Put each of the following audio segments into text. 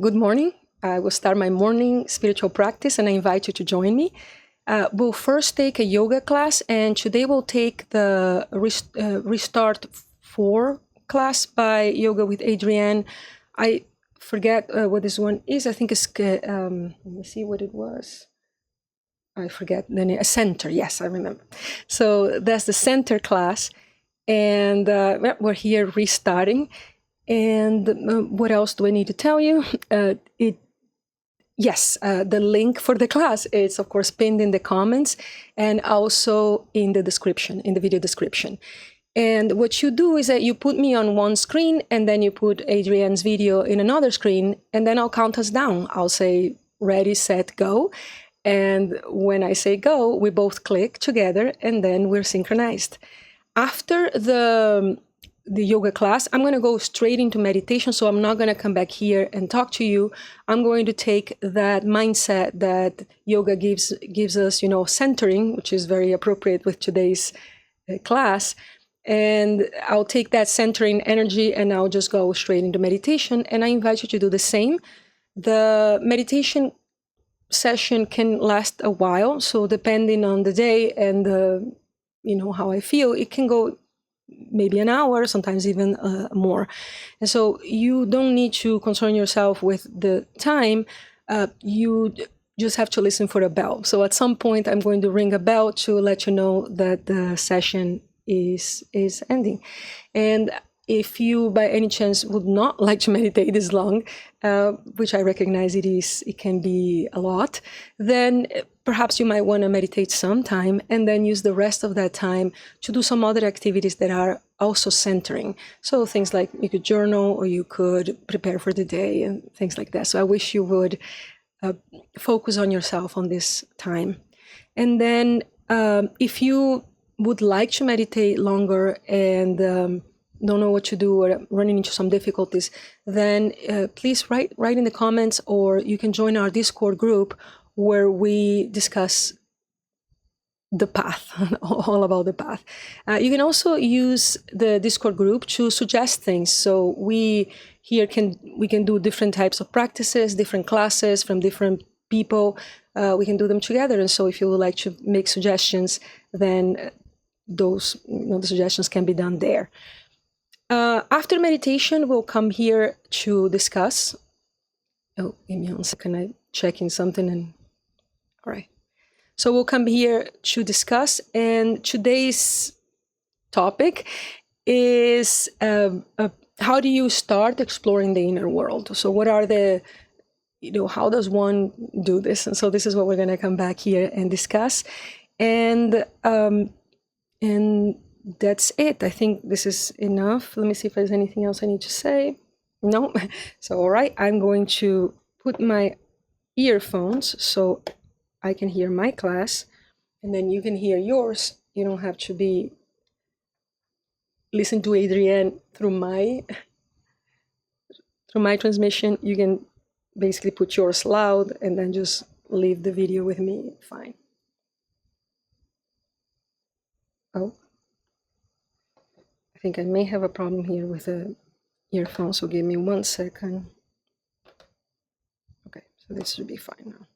Good morning. I will start my morning spiritual practice and I invite you to join me. We'll first take a yoga class, and today we'll take the Restart 4 class by Yoga with Adrienne. I forget what this one is. I think it's, let me see what it was. I forget the name. A center. Yes, I remember. So that's the center class. And we're here restarting. And what else do I need to tell you? The link for the class is, of course, pinned in the comments and also in the description, in the video description. And what you do is that you put me on one screen, and then you put Adrienne's video in another screen, and then I'll count us down. I'll say, ready, set, go. And when I say go, we both click together, and then we're synchronized. After the yoga class, I'm going to go straight into meditation. So I'm not going to come back here and talk to you. I'm going to take that mindset that yoga gives us, centering, which is very appropriate with today's class. And I'll take that centering energy and I'll just go straight into meditation. And I invite you to do the same. The meditation session can last a while. So depending on the day and how I feel, it can go maybe an hour, sometimes even more. And so you don't need to concern yourself with the time. You just have to listen for a bell. So at some point, I'm going to ring a bell to let you know that the session is ending. And if you, by any chance, would not like to meditate this long, which I recognize it can be a lot, then perhaps you might want to meditate sometime and then use the rest of that time to do some other activities that are also centering. So things like you could journal, or you could prepare for the day and things like that. So I wish you would focus on yourself on this time. And then if you would like to meditate longer and don't know what to do or running into some difficulties, then please write in the comments, or you can join our Discord group where we discuss the path, all about the path. You can also use the Discord group to suggest things. So we can do different types of practices, different classes from different people. We can do them together. And so if you would like to make suggestions, then those the suggestions can be done there. After meditation, we'll come here to discuss. Oh, give me 1 second. I'm checking something. All right. So we'll come here to discuss. And today's topic is how do you start exploring the inner world? So what are how does one do this? And so this is what we're going to come back here and discuss. And that's it. I think this is enough. Let me see if there's anything else I need to say. No. So, all right, I'm going to put my earphones so I can hear my class, and then you can hear yours. You don't have to listen to Adrienne through my transmission. You can basically put yours loud and then just leave the video with me. Fine. Oh. I think I may have a problem here with the earphone, so give me 1 second. Okay, so this should be fine now.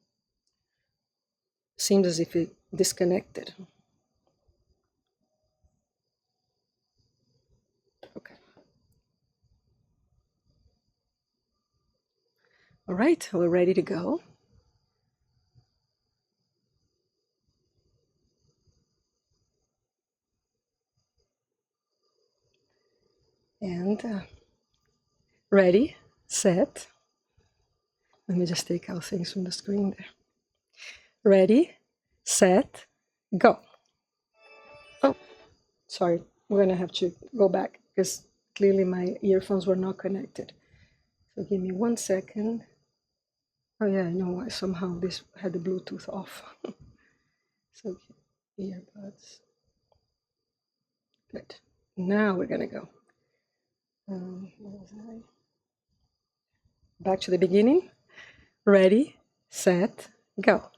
Seems as if it disconnected. Okay. All right, we're ready to go. And ready, set. Let me just take out things from the screen there. Ready, set, go. Oh, sorry. We're going to have to go back because clearly my earphones were not connected. So give me 1 second. Oh yeah, I know why. Somehow this had the Bluetooth off. So earbuds. Good. Now we're going to go. Where was I? Back to the beginning. Ready, set, go.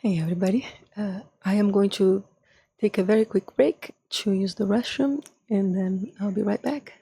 Hey everybody, I am going to take a very quick break to use the restroom and then I'll be right back.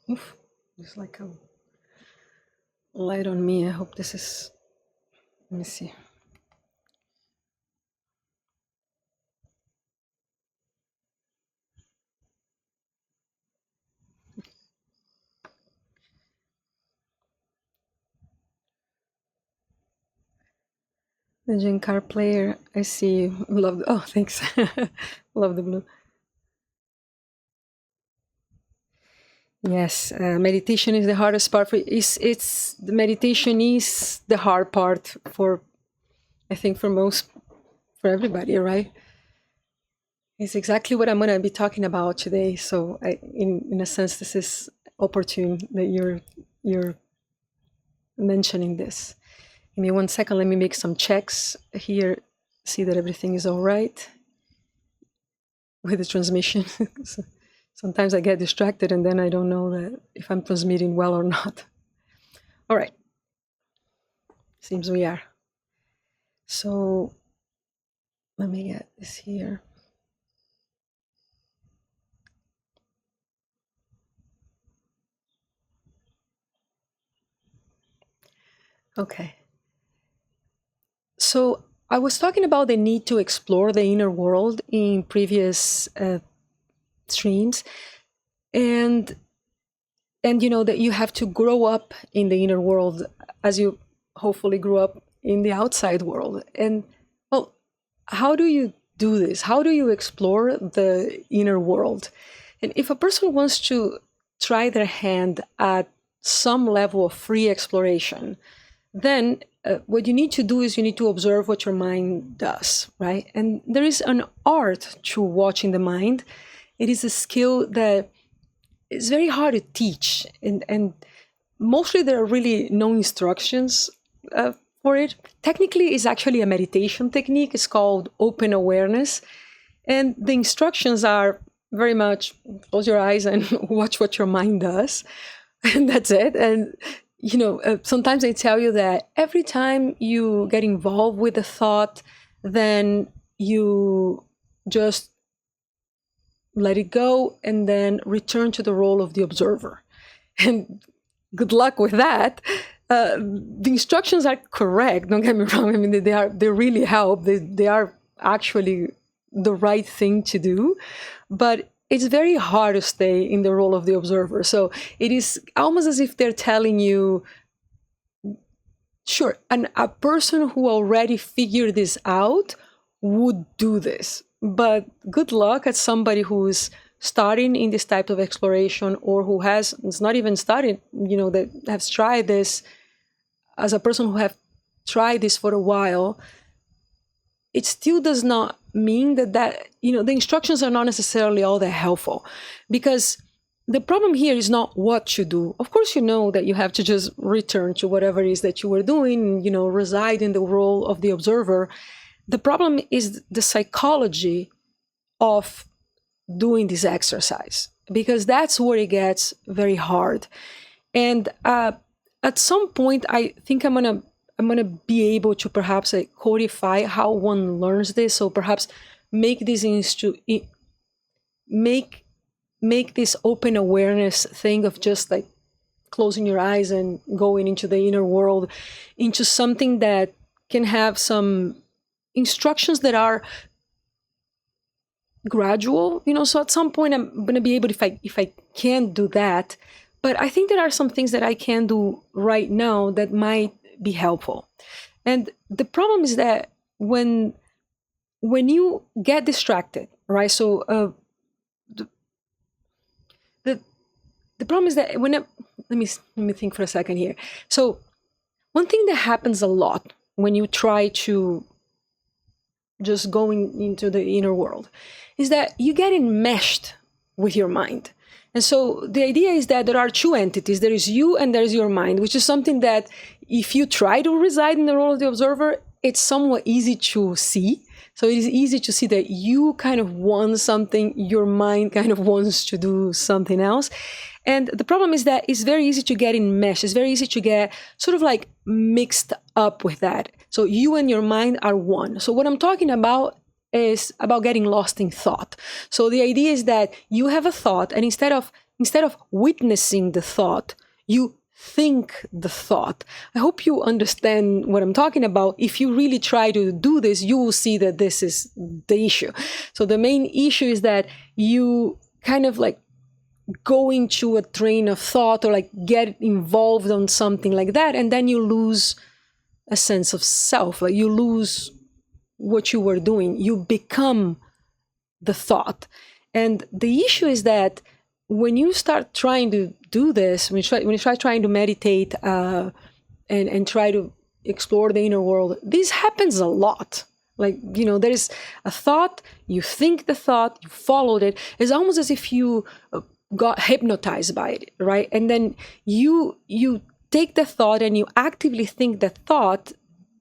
Oof, there's like a light on me. I hope this is, let me see. The Jinkar player, I see you. Love, oh, thanks. Love the blue. Yes, meditation is the hardest part. It's the meditation is the hard part for, I think, for everybody, right? It's exactly what I'm going to be talking about today. So, in a sense, this is opportune that you're mentioning this. Give me 1 second. Let me make some checks here. See that everything is all right with the transmission. So sometimes I get distracted and then I don't know that if I'm transmitting well or not. All right. Seems we are. So let me get this here. Okay. So I was talking about the need to explore the inner world in previous streams, and you know that you have to grow up in the inner world as you hopefully grew up in the outside world. And well, how do you do this? How do you explore the inner world? And if a person wants to try their hand at some level of free exploration, then what you need to do is you need to observe what your mind does, right? And there is an art to watching the mind. It is a skill that is very hard to teach, and mostly there are really no instructions for it. Technically, it's actually a meditation technique. It's called open awareness, and the instructions are very much close your eyes and watch what your mind does, and that's it. And you know, sometimes they tell you that every time you get involved with a thought, then you just let it go and then return to the role of the observer. And good luck with that. The instructions are correct. Don't get me wrong. I mean, they really help. They are actually the right thing to do, but it's very hard to stay in the role of the observer. So it is almost as if they're telling you, sure, and a person who already figured this out would do this, but good luck at somebody who's starting in this type of exploration, or who has, it's not even started, that has tried this, as a person who have tried this for a while. It still does not mean that the instructions are not necessarily all that helpful, because the problem here is not what you do. Of course, you know that you have to just return to whatever it is that you were doing, reside in the role of the observer. The problem is the psychology of doing this exercise, because that's where it gets very hard. And at some point, I think I'm gonna be able to perhaps codify how one learns this. So perhaps make this make this open awareness thing of just like closing your eyes and going into the inner world, into something that can have some instructions that are gradual, so at some point I'm going to be able, if I can't do that, but I think there are some things that I can do right now that might be helpful. And the problem is that when you get distracted, right? So the problem is that let me think for a second here. So one thing that happens a lot when you try to just going into the inner world is that you get enmeshed with your mind. And so the idea is that there are two entities. There is you and there is your mind, which is something that if you try to reside in the role of the observer, it's somewhat easy to see. So it is easy to see that you kind of want something, your mind kind of wants to do something else. And the problem is that it's very easy to get enmeshed. It's very easy to get sort of like mixed up with that. So you and your mind are one. So what I'm talking about is about getting lost in thought. So the idea is that you have a thought, and instead of witnessing the thought, you think the thought. I hope you understand what I'm talking about. If you really try to do this, you will see that this is the issue. So the main issue is that you kind of like go into a train of thought, or like get involved on something like that, and then you lose a sense of self. Like you lose what you were doing. You become the thought. And the issue is that when you start trying to do this, when you try trying to meditate and try to explore the inner world, this happens a lot. Like, there is a thought, you think the thought, you followed it. It's almost as if you got hypnotized by it, right? And then you take the thought and you actively think the thought,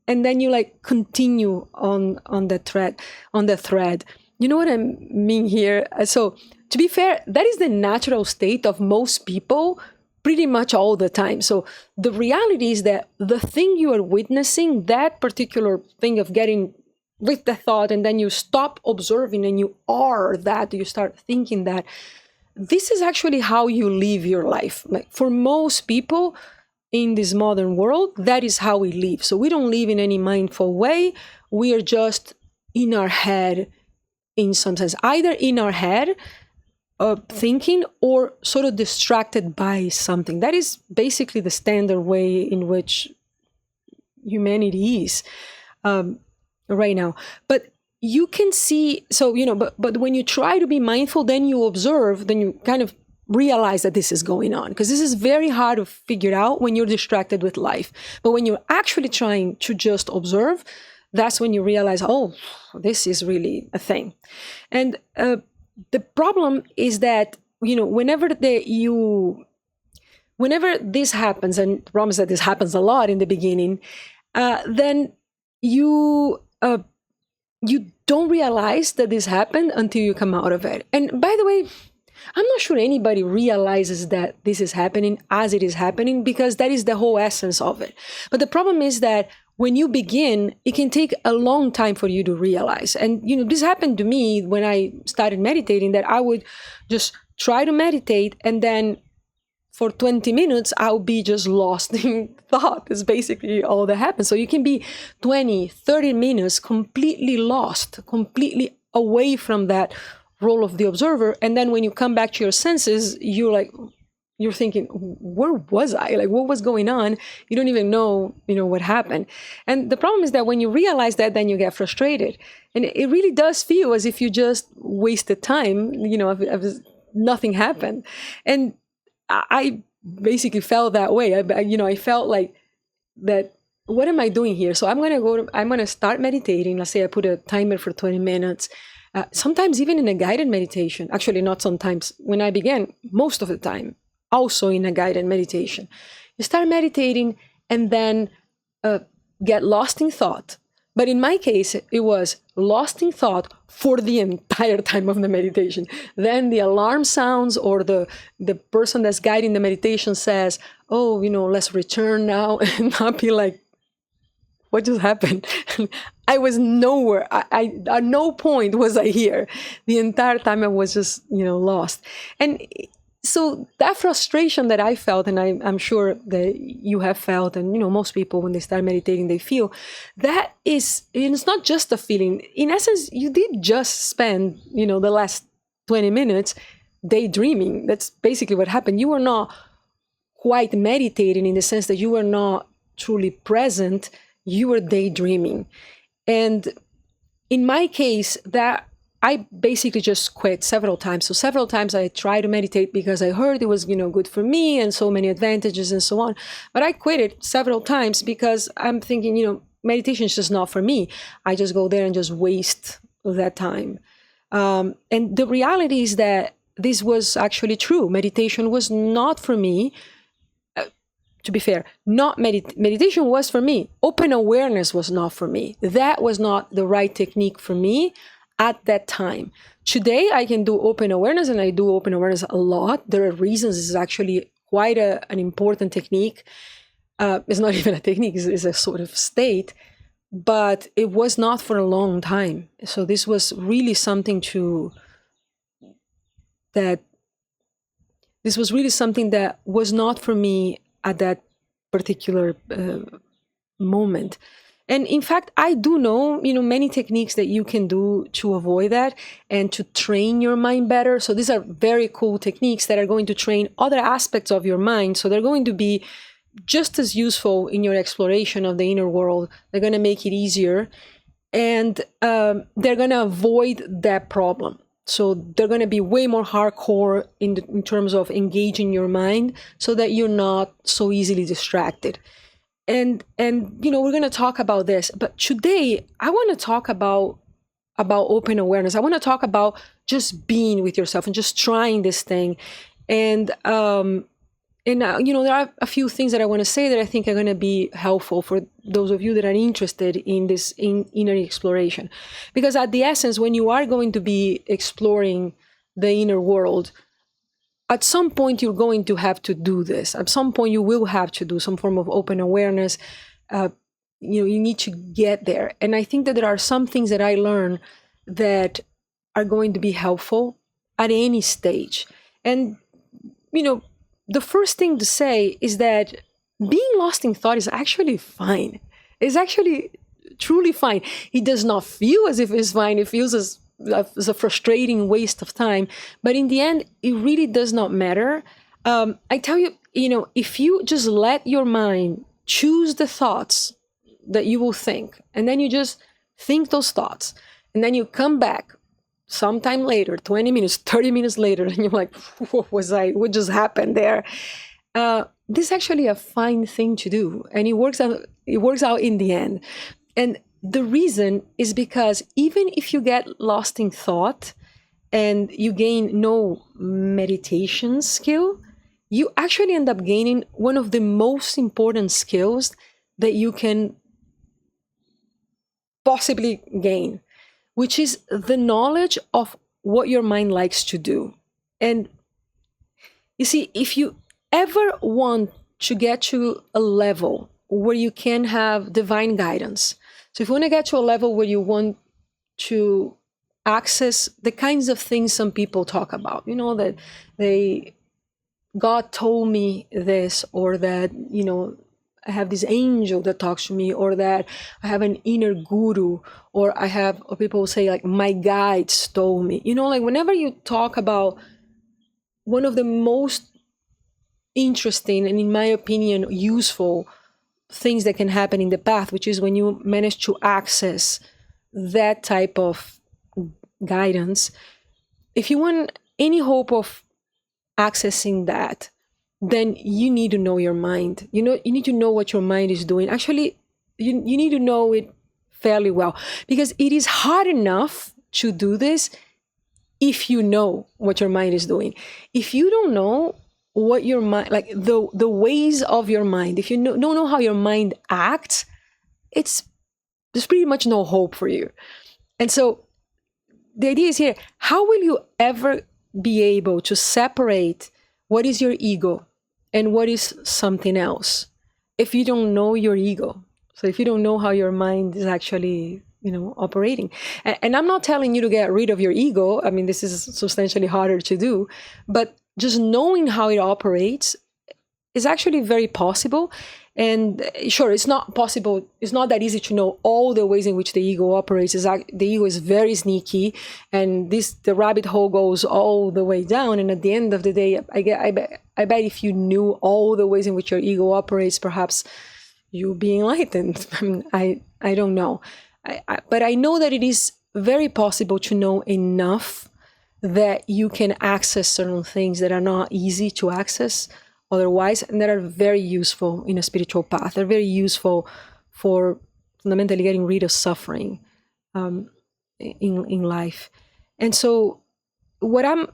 and then you like continue on the thread. You know what I mean here? So to be fair, that is the natural state of most people pretty much all the time. So the reality is that the thing you are witnessing, that particular thing of getting with the thought, and then you stop observing and you are that, you start thinking that, this is actually how you live your life. Like for most people in this modern world, that is how we live. So we don't live in any mindful way. We are just in our head in some sense, either in our head thinking, or sort of distracted by something. That is basically the standard way in which humanity is right now. But you can see, so, but when you try to be mindful, then you observe, then you kind of realize that this is going on, because this is very hard to figure out when you're distracted with life. But when you're actually trying to just observe, that's when you realize, oh, this is really a thing. And the problem is that, whenever this happens, and the problem is that this happens a lot in the beginning, then you don't realize that this happened until you come out of it. And by the way, I'm not sure anybody realizes that this is happening as it is happening, because that is the whole essence of it. But the problem is that when you begin, it can take a long time for you to realize. And, this happened to me when I started meditating, that I would just try to meditate, and then for 20 minutes, I'll be just lost in thought. It's basically all that happens. So you can be 20, 30 minutes completely lost, completely away from that role of the observer. And then when you come back to your senses, you're thinking, where was I? Like, what was going on? You don't even know, what happened. And the problem is that when you realize that, then you get frustrated. And it really does feel as if you just wasted time, nothing happened. And I basically felt that way. I felt like that, what am I doing here? So I'm going to start meditating. Let's say I put a timer for 20 minutes. Sometimes even in a guided meditation, actually not sometimes, when I began, most of the time, also in a guided meditation. You start meditating and then get lost in thought. But in my case, it was lost in thought for the entire time of the meditation. Then the alarm sounds, or the person that's guiding the meditation says, oh, let's return now, and not be like, what just happened? I was nowhere. I at no point was I here. The entire time I was just, lost. And so that frustration that I felt, and I'm sure that you have felt, and most people when they start meditating, they feel that it's not just a feeling. In essence, you did just spend, the last 20 minutes daydreaming. That's basically what happened. You were not quite meditating in the sense that you were not truly present. You were daydreaming. And in my case, that I basically just quit several times. So several times I tried to meditate because I heard it was, good for me and so many advantages and so on. But I quit it several times because I'm thinking, meditation is just not for me. I just go there and just waste that time. And the reality is that this was actually true. Meditation was not for me. To be fair, meditation was for me. Open awareness was not for me. That was not the right technique for me at that time. Today, I can do open awareness, and I do open awareness a lot. There are reasons. This is actually quite an important technique. It's not even a technique, it's a sort of state, but it was not for a long time. So this was really something that was not for me at that particular moment. And in fact, I do know, many techniques that you can do to avoid that and to train your mind better. So these are very cool techniques that are going to train other aspects of your mind. So they're going to be just as useful in your exploration of the inner world. They're going to make it easier, and they're going to avoid that problem. So they're going to be way more hardcore in terms of engaging your mind so that you're not so easily distracted. And we're going to talk about this, but today I want to talk about open awareness. I want to talk about just being with yourself and just trying this thing. And there are a few things that I want to say that I think are going to be helpful for those of you that are interested in this inner exploration. Because at the essence, when you are going to be exploring the inner world, at some point, you're going to have to do this. At some point, you will have to do some form of open awareness. You need to get there. And I think that there are some things that I learned that are going to be helpful at any stage. And, the first thing to say is that being lost in thought is actually fine. It's actually truly fine. It does not feel as if it's fine. It feels as a frustrating waste of time. But in the end, it really does not matter. I tell you, if you just let your mind choose the thoughts that you will think, and then you just think those thoughts, and then you come back sometime later, 20 minutes, 30 minutes later, and you're like, what just happened there? This is actually a fine thing to do. And it works out in the end. And the reason is because even if you get lost in thought and you gain no meditation skill, you actually end up gaining one of the most important skills that you can possibly gain, which is the knowledge of what your mind likes to do. And you see, if you ever want to get to a level where you can have divine guidance, so if you want to get to a level where you want to access the kinds of things some people talk about, that God told me this, or that, I have this angel that talks to me, or that I have an inner guru, or or people say like my guides told me. Like whenever you talk about one of the most interesting and, in my opinion, useful things that can happen in the path, which is when you manage to access that type of guidance, if you want any hope of accessing that, then you need to know your mind. You need to know what your mind is doing. Actually, you need to know it fairly well, because it is hard enough to do this if you know what your mind is doing. If you don't know what your mind, like the ways of your mind, if you don't know how your mind acts, there's pretty much no hope for you. And so the idea is here, how will you ever be able to separate what is your ego and what is something else if you don't know your ego? So if you don't know how your mind is actually, operating. And I'm not telling you to get rid of your ego. I mean, this is substantially harder to do, but just knowing how it operates is actually very possible. And sure, it's not possible. It's not that easy to know all the ways in which the ego operates. The ego is very sneaky, and the rabbit hole goes all the way down. And at the end of the day, I bet if you knew all the ways in which your ego operates, perhaps you'd be enlightened. I don't know. But I know that it is very possible to know enough that you can access certain things that are not easy to access otherwise, and that are very useful in a spiritual path. They're very useful for fundamentally getting rid of suffering in life. And so what I'm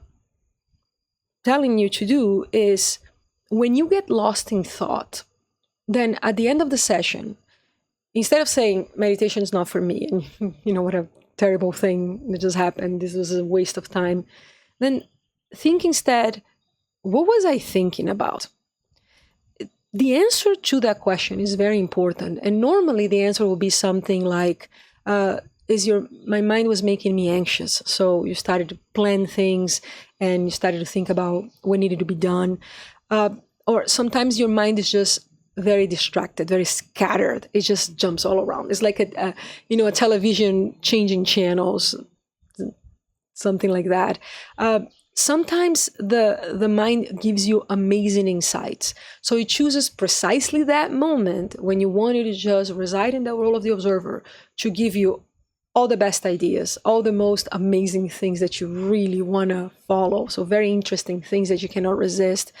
telling you to do is, when you get lost in thought, then at the end of the session, instead of saying meditation is not for me, and what a terrible thing that just happened, this was a waste of time, then think instead, what was I thinking about? The answer to that question is very important. And normally the answer will be something like, my mind was making me anxious. So you started to plan things and you started to think about what needed to be done. Or sometimes your mind is just very distracted, very scattered. It just jumps all around. It's like a television changing channels, something like that. Sometimes the mind gives you amazing insights. So it chooses precisely that moment when you wanted to just reside in the role of the observer to give you all the best ideas, all the most amazing things that you really want to follow. So very interesting things that you cannot resist.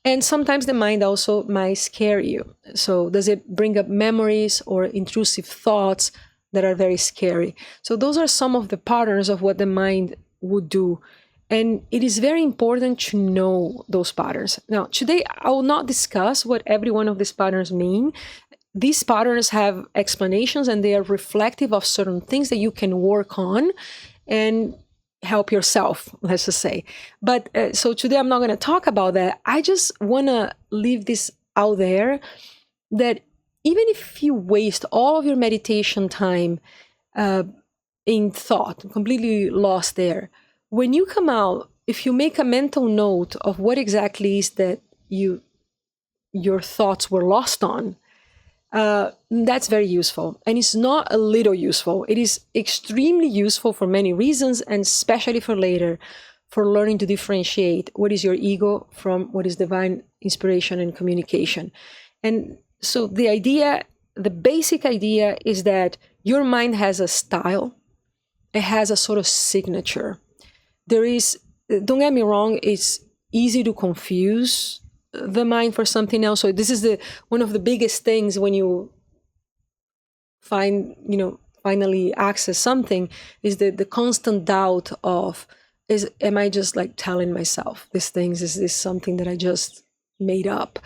And sometimes the mind also might scare you. So does it bring up memories or intrusive thoughts that are very scary? So those are some of the patterns of what the mind would do. And it is very important to know those patterns. Now, today, I will not discuss what every one of these patterns mean. These patterns have explanations, and they are reflective of certain things that you can work on and help yourself, let's just say. But so today, I'm not going to talk about that. I just want to leave this out there, that even if you waste all of your meditation time in thought, completely lost there, when you come out, if you make a mental note of what exactly is that your thoughts were lost on, that's very useful. And it's not a little useful. It is extremely useful for many reasons, and especially for later, for learning to differentiate what is your ego from what is divine inspiration and communication. And so the basic idea is that your mind has a style. It has a sort of signature. Don't get me wrong, it's easy to confuse the mind for something else. So this is one of the biggest things when you finally access something, is the constant doubt of, am I just like telling myself these things? Is this something that I just made up?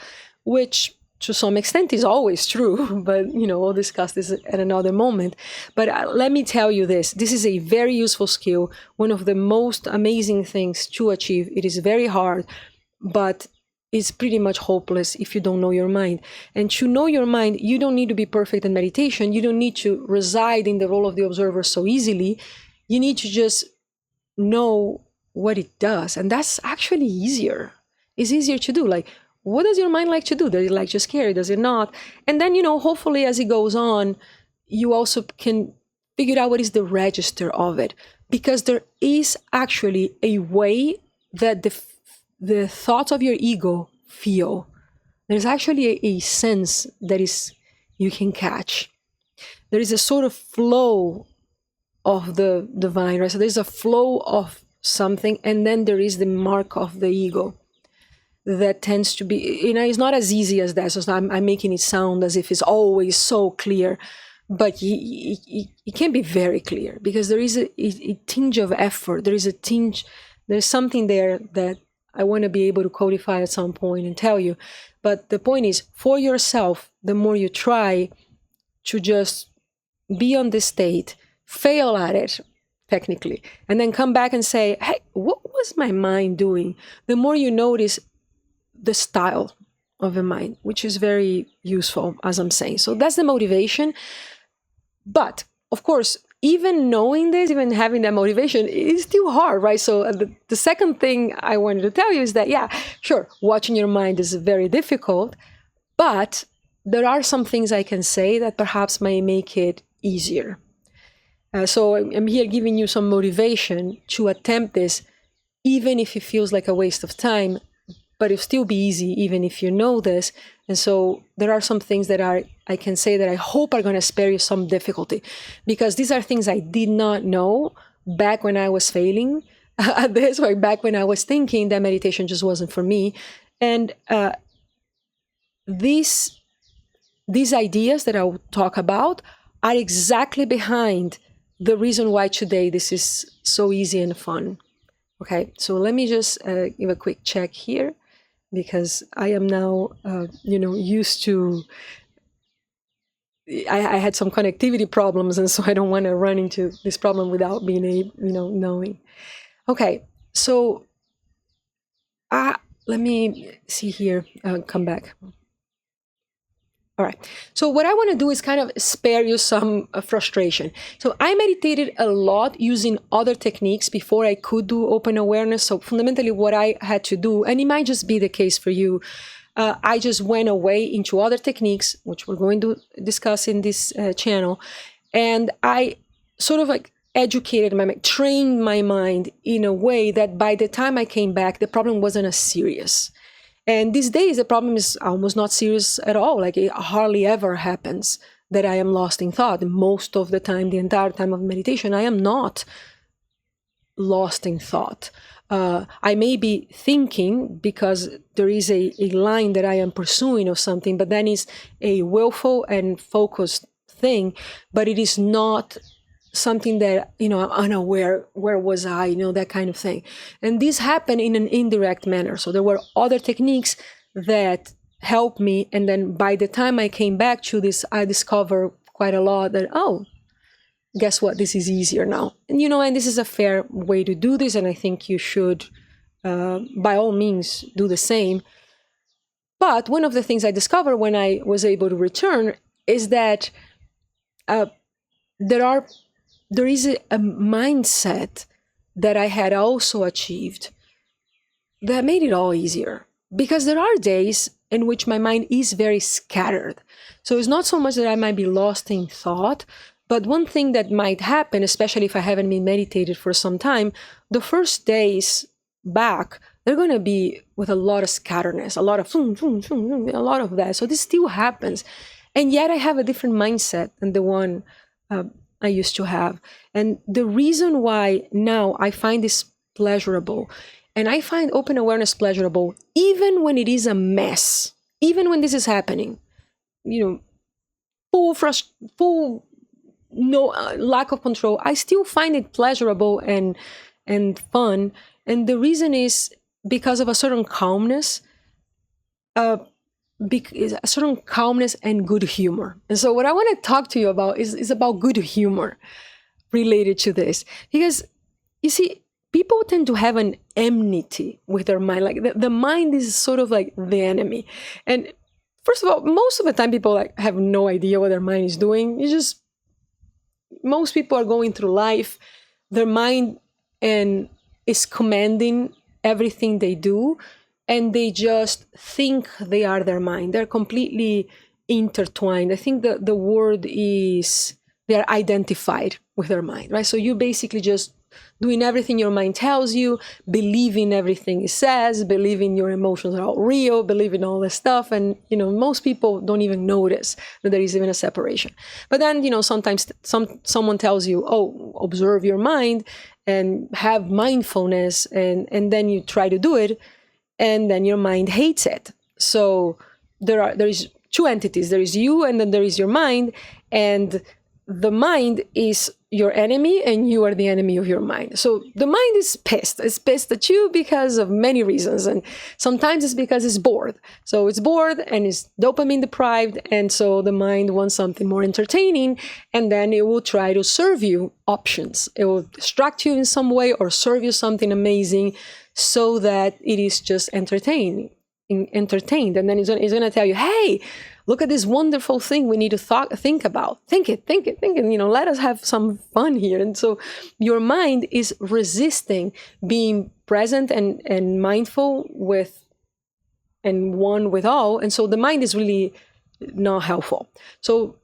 Which to some extent is always true, but we'll discuss this at another moment. But let me tell you this is a very useful skill, one of the most amazing things to achieve. It is very hard, but it's pretty much hopeless if you don't know your mind. And to know your mind, you don't need to be perfect in meditation. You don't need to reside in the role of the observer so easily. You need to just know what it does. And that's actually easier. It's easier to do. Like, what does your mind like to do? Does it like to scare? Does it not? And then, hopefully as it goes on, you also can figure out what is the register of it. Because there is actually a way that the thoughts of your ego feel. There's actually a sense that is you can catch. There is a sort of flow of the divine, right? So there's a flow of something, and then there is the mark of the ego that tends to be, it's not as easy as that. So I'm making it sound as if it's always so clear, but it can be very clear, because there is a tinge of effort. There's something there that I want to be able to codify at some point and tell you. But the point is, for yourself, the more you try to just be on this state, fail at it, technically, and then come back and say, hey, what was my mind doing? The more you notice the style of the mind, which is very useful, as I'm saying. So that's the motivation. But of course, even knowing this, even having that motivation, is still hard, right? So the second thing I wanted to tell you is that, yeah, sure, watching your mind is very difficult, but there are some things I can say that perhaps may make it easier. So I'm here giving you some motivation to attempt this, even if it feels like a waste of time, but it'll still be easy even if you know this. And so there are some things that I can say that I hope are going to spare you some difficulty, because these are things I did not know back when I was failing at this, or back when I was thinking that meditation just wasn't for me. And these ideas that I will talk about are exactly behind the reason why today this is so easy and fun. Okay, so let me just give a quick check here, because I am now, used to, I had some connectivity problems, and so I don't want to run into this problem without being knowing. Okay, so let me see here, come back. All right. So what I want to do is kind of spare you some frustration. So I meditated a lot using other techniques before I could do open awareness. So fundamentally what I had to do, and it might just be the case for you, I just went away into other techniques, which we're going to discuss in this channel. And I sort of like educated my mind, trained my mind in a way that by the time I came back, the problem wasn't as serious. And these days, the problem is almost not serious at all. Like, it hardly ever happens that I am lost in thought. Most of the time, the entire time of meditation, I am not lost in thought. I may be thinking because there is a line that I am pursuing of something, but then it's a willful and focused thing, but it is not something that, I'm unaware, where was I, that kind of thing. And this happened in an indirect manner. So there were other techniques that helped me. And then by the time I came back to this, I discovered quite a lot that, guess what, this is easier now. And, and this is a fair way to do this. And I think you should, by all means, do the same. But one of the things I discovered when I was able to return is that there is a mindset that I had also achieved that made it all easier. Because there are days in which my mind is very scattered. So it's not so much that I might be lost in thought, but one thing that might happen, especially if I haven't been meditated for some time, the first days back, they're going to be with a lot of scatterness, a lot of a lot of that. So this still happens. And yet I have a different mindset than the one I used to have. And the reason why now I find this pleasurable, and I find open awareness pleasurable, even when it is a mess, even when this is happening, full lack of control, I still find it pleasurable and fun. And the reason is because of a certain calmness, a certain calmness and good humor. And so what I want to talk to you about is about good humor related to this. Because, you see, people tend to have an enmity with their mind. Like the mind is sort of like the enemy. And first of all, most of the time people have no idea what their mind is doing. It's just, most people are going through life, their mind is commanding everything they do. and they just think they are their mind. They're completely intertwined. I think the word is they're identified with their mind, right? So you basically just doing everything your mind tells you, believing everything it says, believing your emotions are all real, believing all this stuff. And, most people don't even notice that there is even a separation. But then, sometimes someone tells you, oh, observe your mind and have mindfulness. And then you try to do it, and then your mind hates it. So there is two entities. There is you, and then there is your mind. And the mind is your enemy, and you are the enemy of your mind. So the mind is pissed. It's pissed at you because of many reasons. And sometimes it's because it's bored. So it's bored and it's dopamine deprived. And so the mind wants something more entertaining. And then it will try to serve you options. It will distract you in some way or serve you something amazing so that it is just entertained. And then it's going to tell you, hey, look at this wonderful thing we need to think about. Think it. Let us have some fun here. And so your mind is resisting being present and mindful with and one with all. And so the mind is really not helpful. So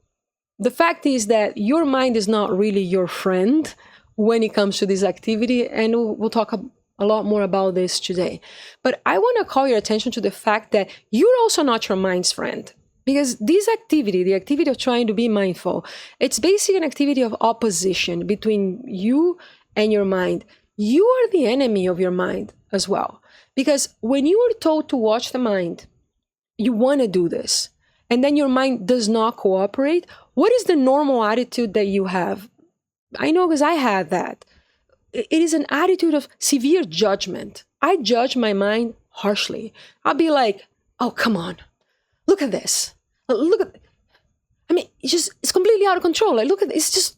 the fact is that your mind is not really your friend when it comes to this activity. And we'll talk a lot more about this today. But I want to call your attention to the fact that you're also not your mind's friend. Because this activity, the activity of trying to be mindful, it's basically an activity of opposition between you and your mind. You are the enemy of your mind as well. Because when you are told to watch the mind, you want to do this, and then your mind does not cooperate, what is the normal attitude that you have? I know because I had that. It is an attitude of severe judgment. I judge my mind harshly. I'll be like, oh, come on. Look at this. It's completely out of control. It's just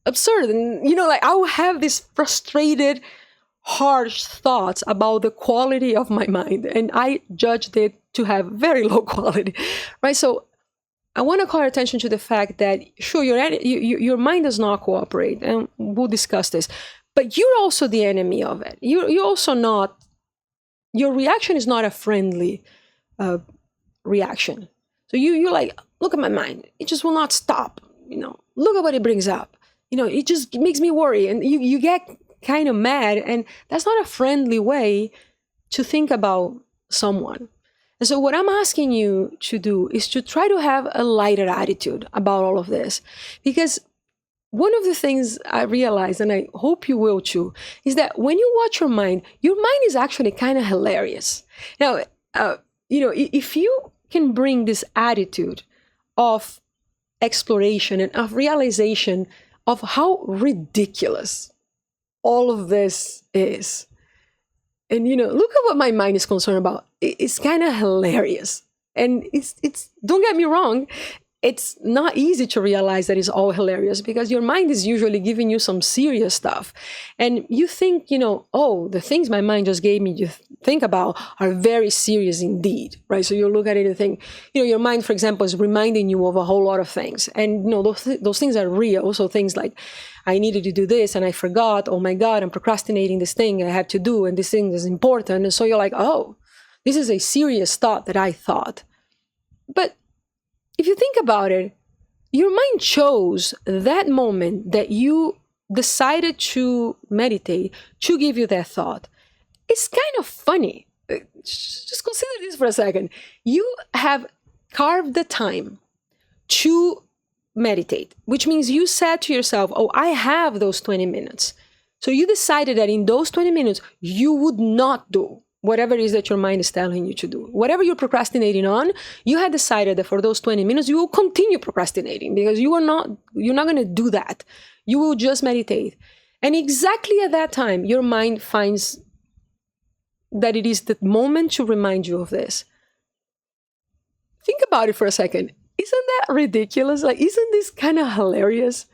absurd. And, I will have these frustrated, harsh thoughts about the quality of my mind. And I judged it to have very low quality, right? So I want to call your attention to the fact that, sure, your mind does not cooperate. And we'll discuss this. But you're also the enemy of it. You're also not, your reaction is not a friendly reaction. So you're like, look at my mind. It just will not stop. Look at what it brings up. It just makes me worry. And you get kind of mad. And that's not a friendly way to think about someone. And so what I'm asking you to do is to try to have a lighter attitude about all of this. Because one of the things I realized, and I hope you will too, is that when you watch your mind is actually kind of hilarious. Now, if you can bring this attitude of exploration and of realization of how ridiculous all of this is. And, look at what my mind is concerned about. It's kind of hilarious. And it's don't get me wrong, it's not easy to realize that it's all hilarious because your mind is usually giving you some serious stuff. And you think, oh, the things my mind just gave me to think about are very serious indeed, right? So you look at it and think, your mind, for example, is reminding you of a whole lot of things. And, those things are real. So things like, I needed to do this and I forgot. Oh my God, I'm procrastinating this thing I have to do. And this thing is important. And so you're like, oh, this is a serious thought that I thought. But if you think about it, your mind chose that moment that you decided to meditate to give you that thought. It's kind of funny. Just consider this for a second. You have carved the time to meditate, which means you said to yourself, oh, I have those 20 minutes. So you decided that in those 20 minutes, you would not do whatever it is that your mind is telling you to do. Whatever you're procrastinating on, you had decided that for those 20 minutes, you will continue procrastinating because you're not going to do that. You will just meditate. And exactly at that time, your mind finds that it is the moment to remind you of this. Think about it for a second. Isn't that ridiculous? Isn't this kind of hilarious?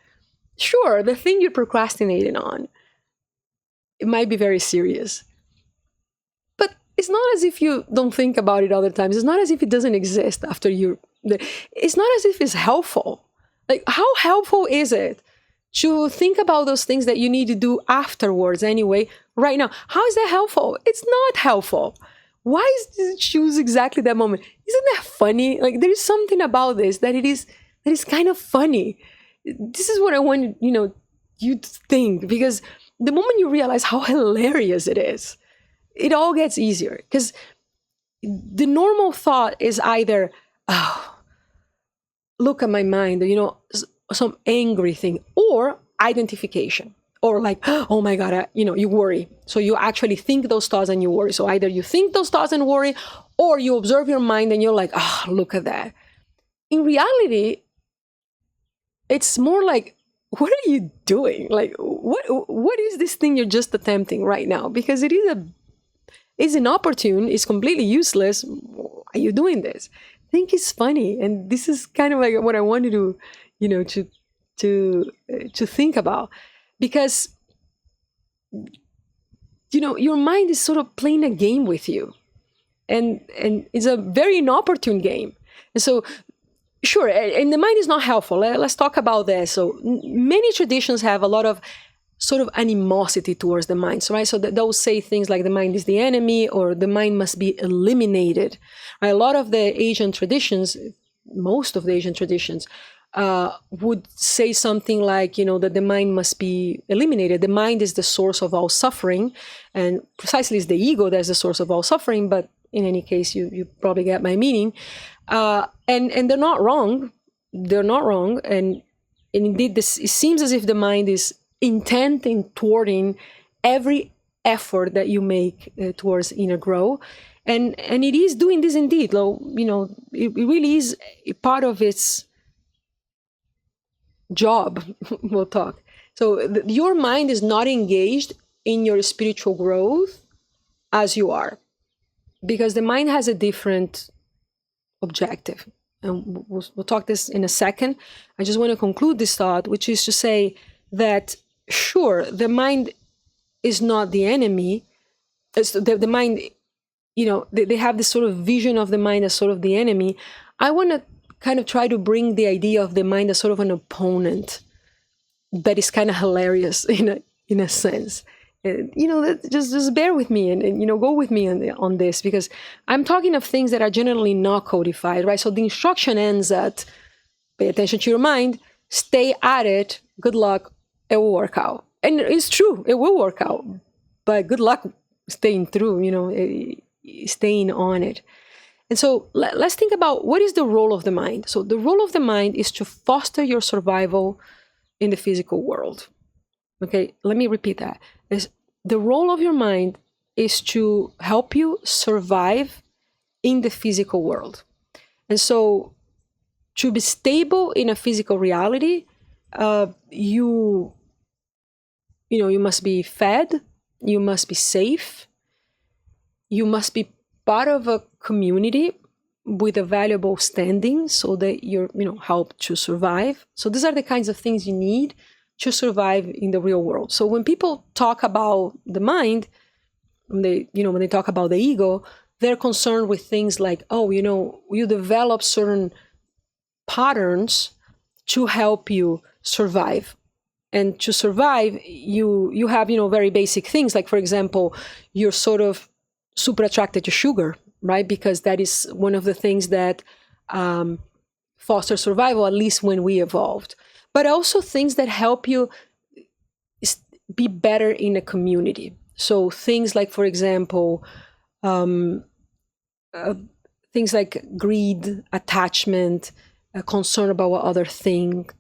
Sure, the thing you're procrastinating on, it might be very serious. It's not as if you don't think about it other times. It's not as if it doesn't exist after you. It's not as if it's helpful. How helpful is it to think about those things that you need to do afterwards anyway, right now? How is that helpful? It's not helpful. why does it choose exactly that moment? Isn't that funny? Like, there is something about this that is kind of funny. This is what I want, you to think, because the moment you realize how hilarious it is, it all gets easier. Because the normal thought is either, oh, look at my mind, some angry thing, or identification, or like, oh my God, you worry. So you actually think those thoughts and you worry. So either you think those thoughts and worry, or you observe your mind and you're like, oh, look at that. In reality, it's more like, what are you doing? Like, what is this thing you're just attempting right now? Because it's inopportune, it's completely useless. Why are you doing this? I think it's funny. And this is kind of like what I wanted to think about. Because, your mind is sort of playing a game with you. And it's a very inopportune game. And so, sure, and the mind is not helpful. Let's talk about that. So many traditions have a lot of sort of animosity towards the mind, right? So they'll say things like the mind is the enemy, or the mind must be eliminated. Right? A lot of the Asian traditions, most of the Asian traditions, would say something like, that the mind must be eliminated. The mind is the source of all suffering, and precisely it's the ego that's the source of all suffering. But in any case, you probably get my meaning. And they're not wrong. They're not wrong. And indeed, it seems as if the mind is intent in thwarting every effort that you make towards inner growth. And it is doing this indeed. It really is part of its job. We'll talk. So your mind is not engaged in your spiritual growth as you are, because the mind has a different objective. And we'll talk this in a second. I just want to conclude this thought, which is to say that, sure, the mind is not the enemy. The mind, they have this sort of vision of the mind as sort of the enemy. I want to kind of try to bring the idea of the mind as sort of an opponent that is kind of hilarious in a sense. Just bear with me and go with me on this, because I'm talking of things that are generally not codified, right? So the instruction ends at, pay attention to your mind, stay at it, good luck, it will work out. And it's true, it will work out, but good luck staying through, staying on it. And so let's think about, what is the role of the mind? So the role of the mind is to foster your survival in the physical world. Okay, let me repeat that. The role of your mind is to help you survive in the physical world. And so to be stable in a physical reality, you must be fed, you must be safe, you must be part of a community with a valuable standing so that you're, help to survive. So these are the kinds of things you need to survive in the real world. So when people talk about the mind, when they talk about the ego, they're concerned with things like, you develop certain patterns to help you survive. And to survive, you have, very basic things. Like, for example, you're sort of super attracted to sugar, right? Because that is one of the things that fosters survival, at least when we evolved. But also things that help you be better in a community. So things like, for example, things like greed, attachment, concern about what others think.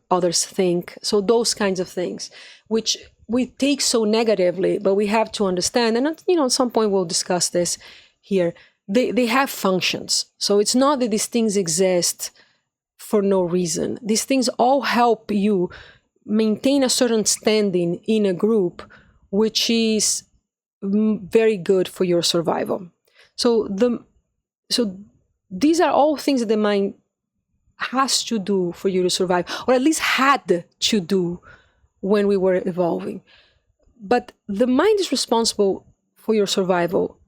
So those kinds of things, which we take so negatively, but we have to understand. And at some point we'll discuss this here. They have functions. So it's not that these things exist for no reason. These things all help you maintain a certain standing in a group, which is very good for your survival. So these are all things that the mind has to do for you to survive, or at least had to do when we were evolving. But the mind is responsible for your survival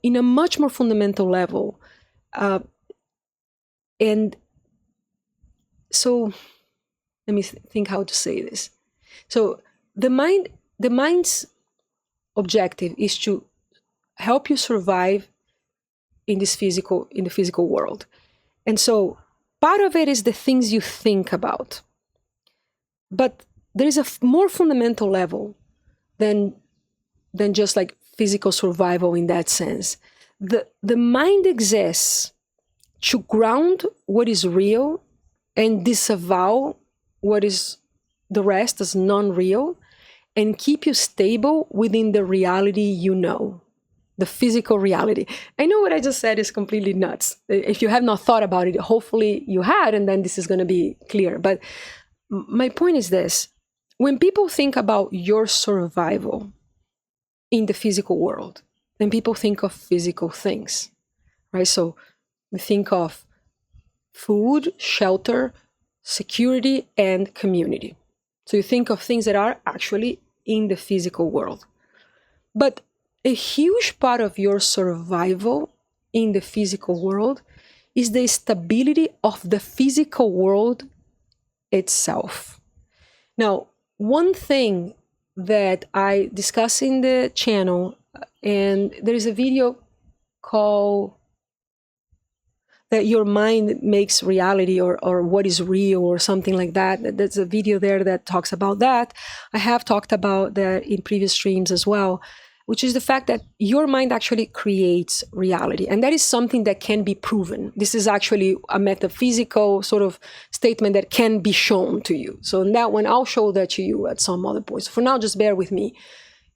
in a much more fundamental level. And so let me think how to say this. So the mind's objective is to help you survive in the physical world. And so part of it is the things you think about. But there is a more fundamental level than just like physical survival in that sense. The mind exists to ground what is real and disavow what is the rest as non-real, and keep you stable within the reality you know, the physical reality. I know what I just said is completely nuts. If you have not thought about it, hopefully you had, and then this is going to be clear. But my point is this. When people think about your survival in the physical world, then people think of physical things, right? So we think of food, shelter, security, and community. So you think of things that are actually in the physical world. But a huge part of your survival in the physical world is the stability of the physical world itself. Now, one thing that I discuss in the channel, and there is a video called that your mind makes reality, or what is real, or something like that. There's a video there that talks about that. I have talked about that in previous streams as well, which is the fact that your mind actually creates reality. And that is something that can be proven. This is actually a metaphysical sort of statement that can be shown to you. So in that one, I'll show that to you at some other point. So for now, just bear with me.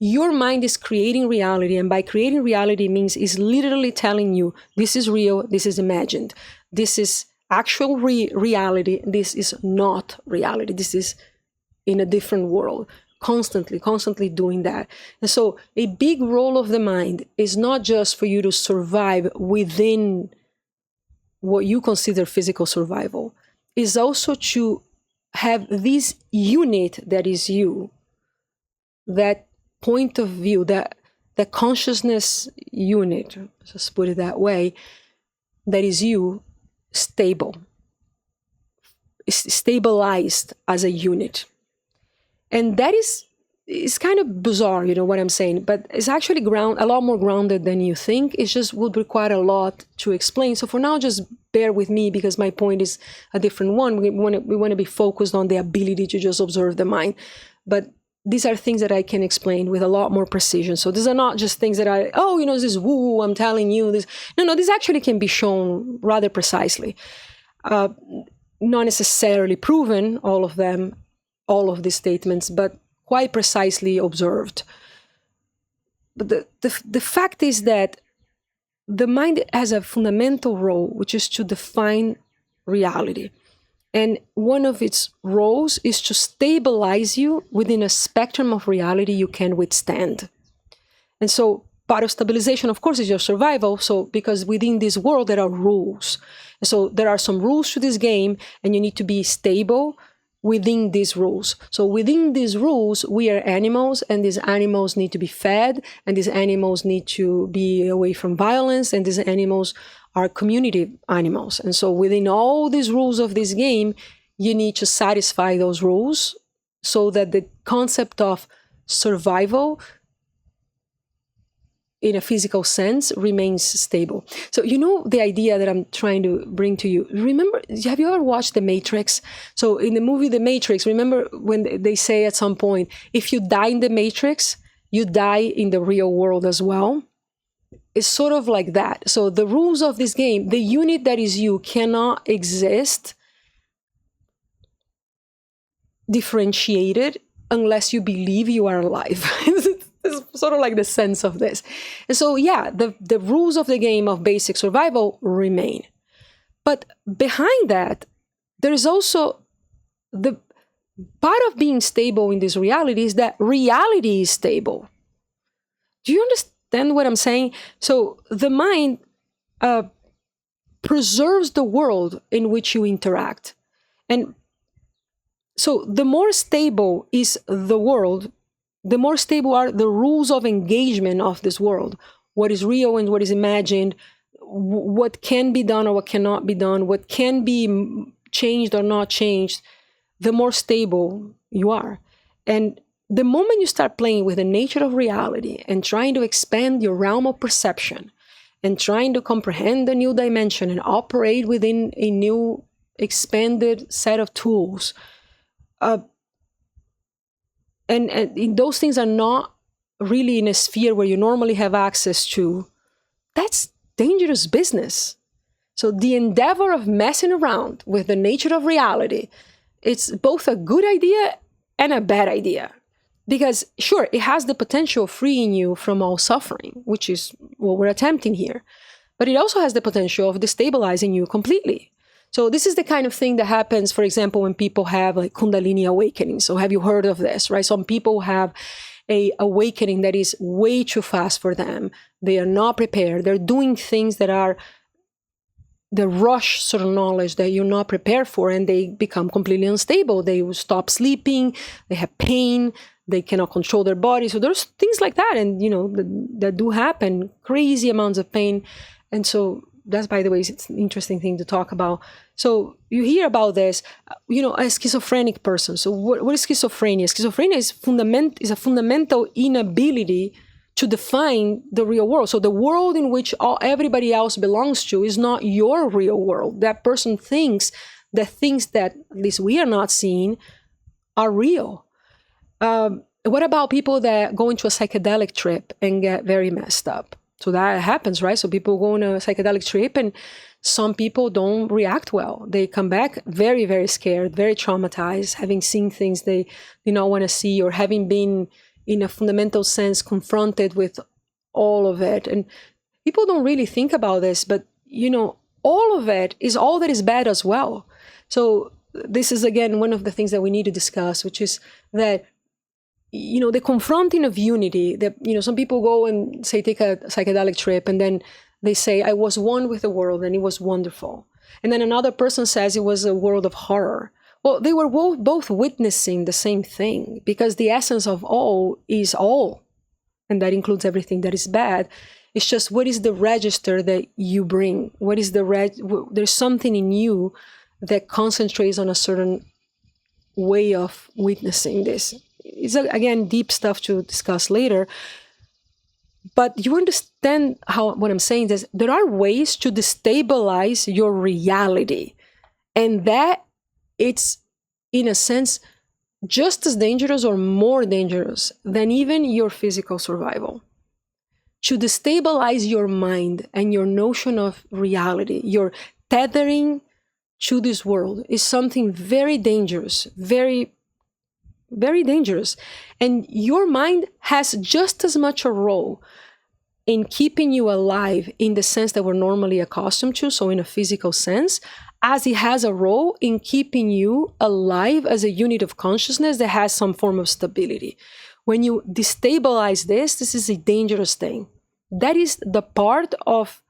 Your mind is creating reality, and by creating reality means is literally telling you this is real, this is imagined, this is actual reality, this is not reality, this is in a different world, constantly doing that. And so a big role of the mind is not just for you to survive within what you consider physical survival, is also to have this unit that is you, that point of view, that consciousness unit, just put it that way, that is you, stabilized as a unit. And that is kind of bizarre, you know what I'm saying, but it's actually a lot more grounded than you think. It just would require a lot to explain. So for now, just bear with me, because my point is a different one. We want to be focused on the ability to just observe the mind. But these are things that I can explain with a lot more precision. So these are not just things that this woo, I'm telling you this. No, this actually can be shown rather precisely. Not necessarily proven, all of them, all of these statements, but quite precisely observed. But the fact is that the mind has a fundamental role, which is to define reality. And one of its roles is to stabilize you within a spectrum of reality you can withstand. And so part of stabilization, of course, is your survival. So because within this world, there are rules. And so there are some rules to this game, and you need to be stable within these rules. So within these rules, we are animals, and these animals need to be fed, and these animals need to be away from violence, and these animals are community animals. And so within all these rules of this game, you need to satisfy those rules so that the concept of survival in a physical sense remains stable. So you know the idea that I'm trying to bring to you. Remember, have you ever watched The Matrix? So in the movie The Matrix, remember when they say at some point, if you die in the Matrix, you die in the real world as well? It's sort of like that. So the rules of this game, the unit that is you cannot exist differentiated unless you believe you are alive. It's sort of like the sense of this. And so, yeah, the rules of the game of basic survival remain. But behind that, there is also the part of being stable in this reality is that reality is stable. Do you understand what I'm saying? So the mind preserves the world in which you interact. And so the more stable is the world, the more stable are the rules of engagement of this world. What is real and what is imagined, what can be done or what cannot be done, what can be changed or not changed, the more stable you are. And the moment you start playing with the nature of reality and trying to expand your realm of perception and trying to comprehend a new dimension and operate within a new expanded set of tools. And those things are not really in a sphere where you normally have access to. That's dangerous business. So the endeavor of messing around with the nature of reality, it's both a good idea and a bad idea. Because sure, it has the potential of freeing you from all suffering, which is what we're attempting here. But it also has the potential of destabilizing you completely. So this is the kind of thing that happens, for example, when people have like Kundalini awakening. So have you heard of this, right? Some people have a awakening that is way too fast for them. They are not prepared. They're doing things that are the rush sort of knowledge that you're not prepared for, and they become completely unstable. They will stop sleeping. They have pain. They cannot control their body. So there's things like that. And, that do happen, crazy amounts of pain. And so that's, by the way, it's an interesting thing to talk about. So you hear about this, a schizophrenic person. So what is schizophrenia? Schizophrenia is a fundamental inability to define the real world. So the world in which everybody else belongs to is not your real world. That person thinks that things that at least we are not seeing are real. What about people that go into a psychedelic trip and get very messed up? So that happens, right? So people go on a psychedelic trip and some people don't react well. They come back very, very scared, very traumatized, having seen things they do not want to see, or having been, in a fundamental sense, confronted with all of it. And people don't really think about this, but, all of it is all that is bad as well. So this is, again, one of the things that we need to discuss, which is that the confronting of unity, that, some people go and say, take a psychedelic trip, and then they say, I was one with the world and it was wonderful. And then another person says it was a world of horror. Well, they were both witnessing the same thing, because the essence of all is all. And that includes everything that is bad. It's just, what is the register that you bring? What is there's something in you that concentrates on a certain way of witnessing this. It's, again, deep stuff to discuss later. But you understand what I'm saying is there are ways to destabilize your reality. And that it's, in a sense, just as dangerous or more dangerous than even your physical survival. To destabilize your mind and your notion of reality, your tethering to this world, is something very dangerous, very, very dangerous. And your mind has just as much a role in keeping you alive in the sense that we're normally accustomed to, so in a physical sense, as it has a role in keeping you alive as a unit of consciousness that has some form of stability. When you destabilize this is a dangerous thing. That is the part of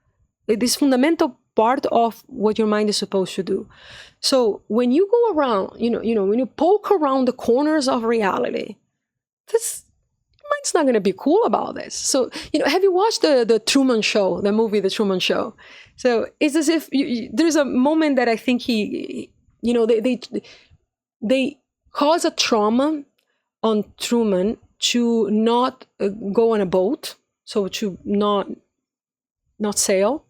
this fundamental part of what your mind is supposed to do. So when you go around, when you poke around the corners of reality, your mind's not going to be cool about this. So, have you watched the Truman Show, the movie, The Truman Show? So it's as if there's a moment that I think they cause a trauma on Truman to not go on a boat, so to not sail,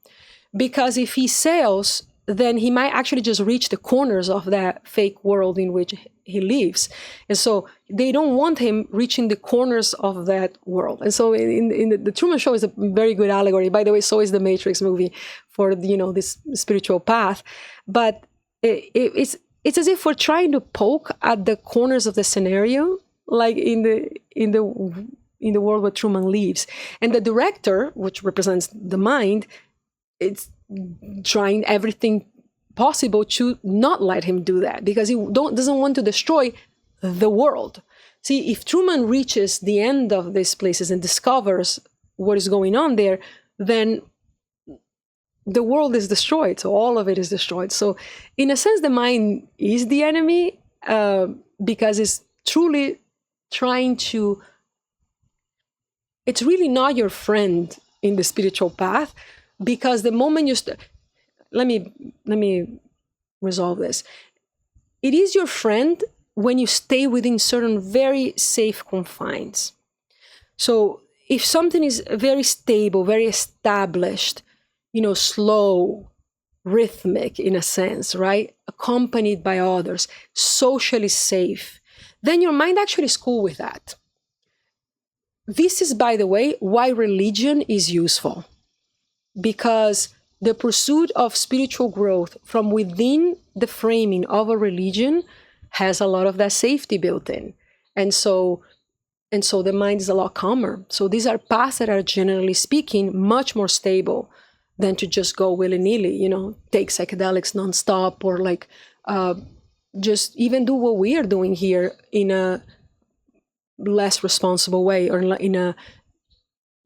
because if he sails, then he might actually just reach the corners of that fake world in which he lives. And so they don't want him reaching the corners of that world. And so in the Truman Show is a very good allegory. By the way, so is the Matrix movie for, this spiritual path. But it's as if we're trying to poke at the corners of the scenario, like in the world where Truman lives. And the director, which represents the mind, it's trying everything possible to not let him do that, because he doesn't want to destroy the world. See, if Truman reaches the end of these places and discovers what is going on there, then the world is destroyed. So all of it is destroyed. So in a sense, the mind is the enemy, because it's truly trying to, it's really not your friend in the spiritual path, because the moment you let me resolve this. It is your friend when you stay within certain very safe confines. So if something is very stable, very established, slow, rhythmic in a sense, right? Accompanied by others, socially safe, then your mind actually is cool with that. This is, by the way, why religion is useful. Because the pursuit of spiritual growth from within the framing of a religion has a lot of that safety built in. And so the mind is a lot calmer. So these are paths that are, generally speaking, much more stable than to just go willy-nilly, take psychedelics nonstop, or just even do what we are doing here in a less responsible way, or in a,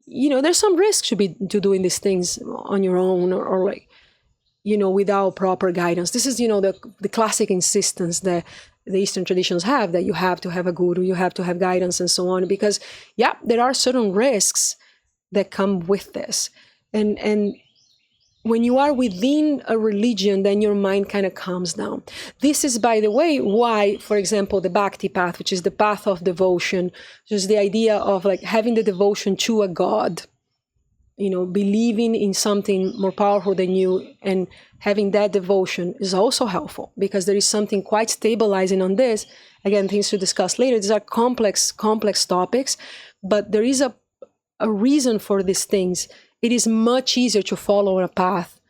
there's some risk to doing these things on your own, or without proper guidance. This is, the classic insistence that the Eastern traditions have, that you have to have a guru, you have to have guidance, and so on, because there are certain risks that come with this. And when you are within a religion, then your mind kind of calms down. This is, by the way, why, for example, the Bhakti path, which is the path of devotion, just the idea of having the devotion to a God, believing in something more powerful than you, and having that devotion is also helpful, because there is something quite stabilizing on this. Again, things to discuss later. These are complex topics, but there is a reason for these things. It is much easier to follow a path